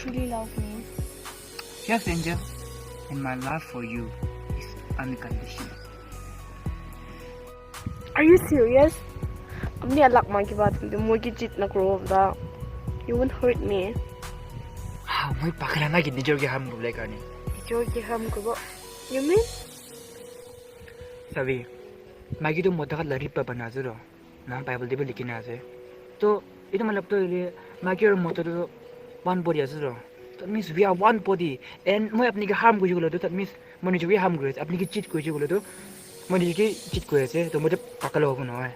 truly love me? Yes, Angel. And my love for you is unconditional. Are you serious? I'm not like my kibat. The more you cheat na grow up, you won't hurt me. May pakala na gid George ham gulay ka ni. George ham ko ba? You mean? Sabi, magi to moda ka lari pa banazuro. Na Bible de likin na ase. To ito malap to ile magi or moda to one body asuro. That means we are one body. And mo apni ka harm ko julo to that means mo ni we harm ko apni ki cheat ko julo to. Mo ni ki cheat ko ase to mo de pakalo ko no hai.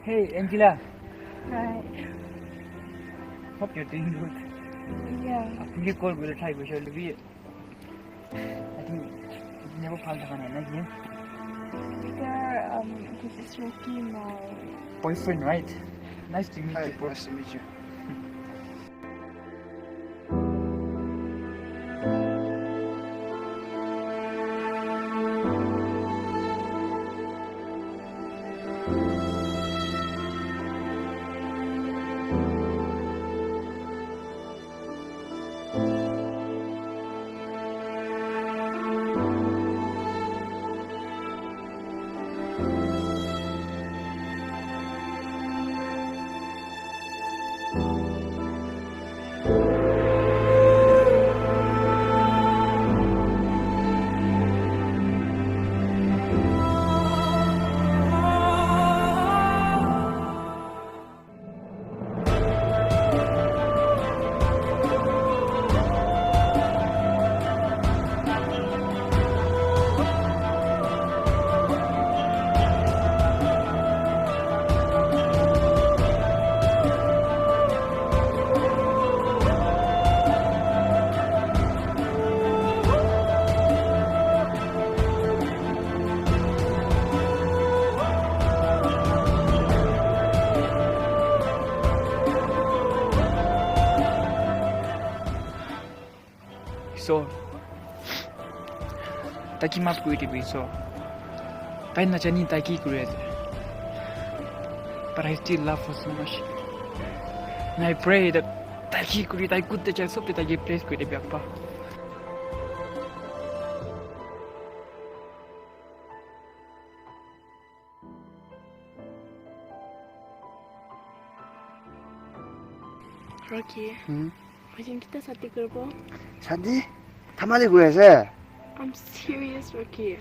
Hey, Angela. Hi. Hope you're doing good. Yeah. After you call, we'll try. We shall be. I think you never found the one again. Peter, this is Ricky, my Boyfriend, right? Nice to meet Hi, you. nice to meet you. So, taki map ko iti so. Tayo na dyan yung taki ko rin. But I still love her so much. And I pray that taki ko rin tayo good na dyan so tayo place ko iti biyak pa. Rocky, wajin kita sati kerbo? शादी थामाले गएछ I'm serious, Rocky.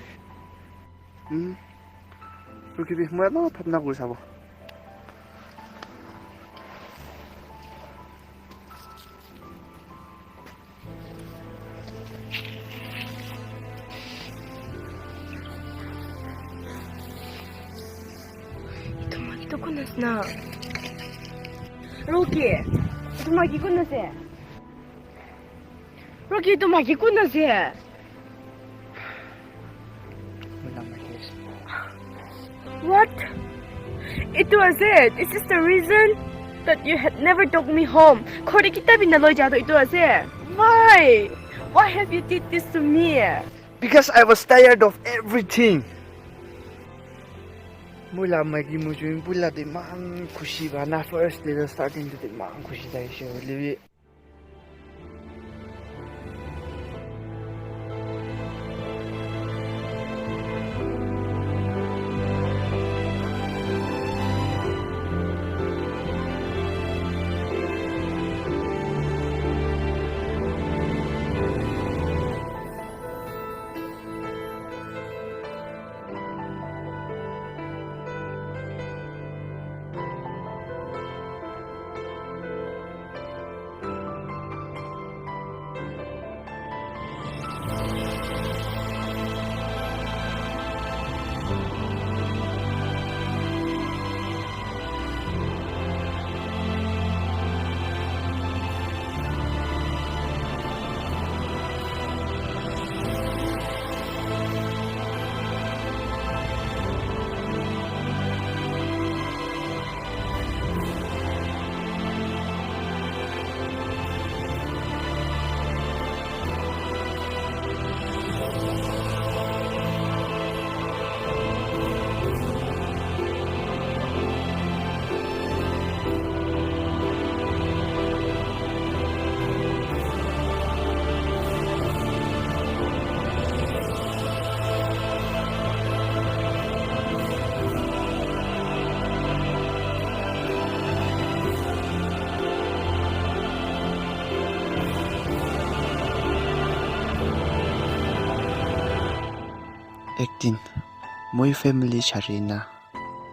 그렇게 비 뭐야 너 탐나고 사고 Ito magi to kunas na. Rocky, ito magi kunas eh. Rocky, ito magi kunas eh. 몰라 말겠어 What? It was it. Is this the reason that you had never took me home? Kori kita binaloy jado ito was it. Why? Why have you did this to me? because I was tired of everything 몰라 말기 무주인 불라데 망 खुशी 나 first day starting to 망 खुशी 다이셔 리비 एकदिन मोई family छारिना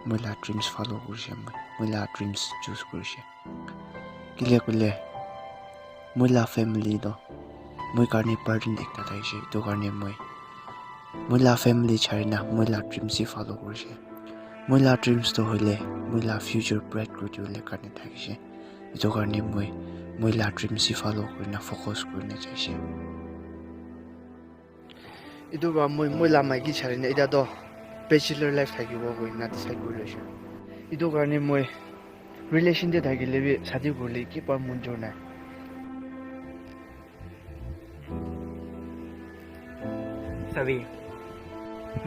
मोइला dreams follow करछे मोइला dreams choose करछे किले कुले मोइला family दो मोइ कारने बर्डन एकता थाइछे तो कारने मोइला फैमिली छारिना मोइला ड्रीम्स फॉलो करछे मोइला ड्रीम्स तो होले मोइला फ्यूचर ब्राइट करले कारने थाइछे तो कारने मोइला ड्रीम्स फॉलो करना फोकस करने चाहिए 이도가 뭐라 말기 차리네 이다도 배치러 라이프 타기고 거기나 디사이드 걸려셔 이도가 아니 뭐 릴레이션 데 다길레비 사디 걸리 키퍼 문조나 सभी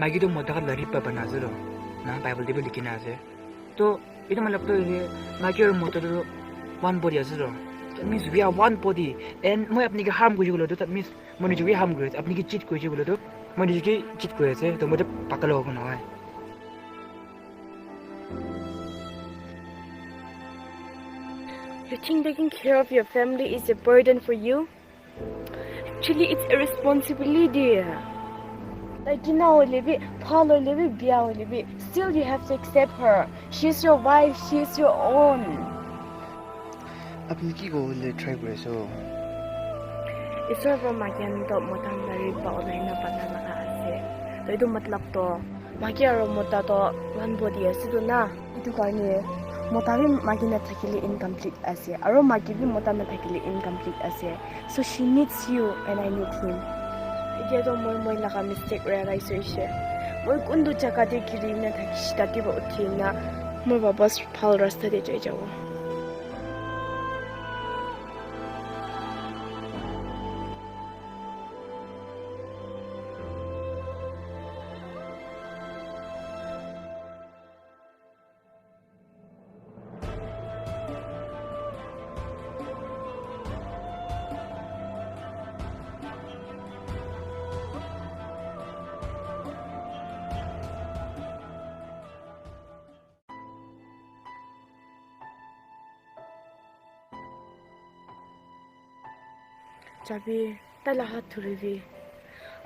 मागी तो मोटा का लड़ी पर बना जरो ना बाइबल दे भी लिखना है तो इधर मतलब तो ये मागी और मोटा तो one body है जरो that means we are one body and मैं अपनी के harm को जो बोलो तो that means मैंने जो भी harm करे अपनी की cheat को जो बोलो तो मैंने जो की cheat को ऐसे तो मुझे पकड़ लो ना है You think taking care of your family is a burden for you? Actually, it's a responsibility. Like you know, still you have to accept her. She's your wife. She's your own. अपनी की को ले try करे सो Isa ba magyan to motang lari pa online na panalaka ase. To ito matlap to. Magyaro mota to one body ase to na. Ito kani motabi magina thakili incomplete ase. Aro magibi mota na thakili incomplete ase. So she needs you and I need him. Ito to moy laka mistake realization. Moy kundo chaka de kiri na thakishita tiba uti na moy babas phal rasta de jai jawo. chabi tala hat thurivi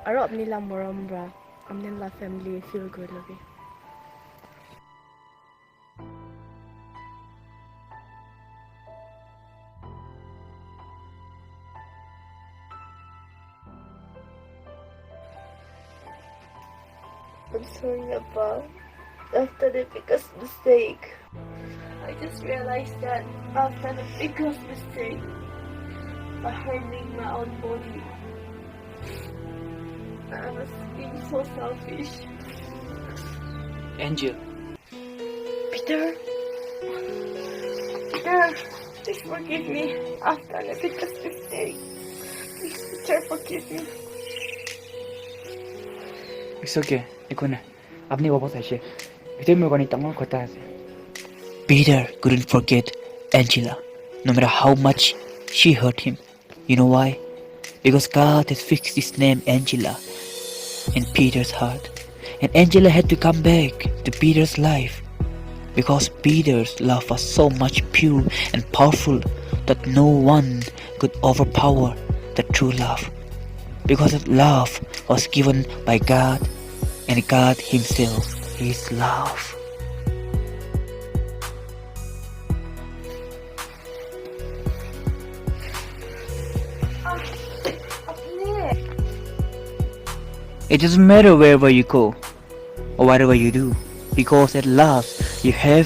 aro apni la moram bra amne la family feel good labi. I'm sorry about after the biggest mistake. I just realized that after the biggest mistake by harming my own body. I was being so selfish. Angel, Peter, Peter, please forgive me after the biggest mistake. Please, Peter, forgive me. it's okay. Iko na. Apni wapas aise. Ito mo gani tangong kota ase. Peter couldn't forget Angela, no matter how much she hurt him. You know why? Because God has fixed his name Angela in Peter's heart. And Angela had to come back to Peter's life because Peter's love was so much pure and powerful that no one could overpower the true love. Because that love was given by God, and God himself is love. It doesn't matter wherever you go or whatever you do, because at last you have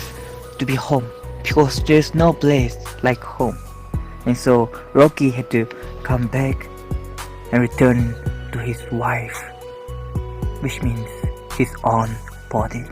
to be home, because there's no place like home. And so Rocky had to come back and return to his wife, which means his own body.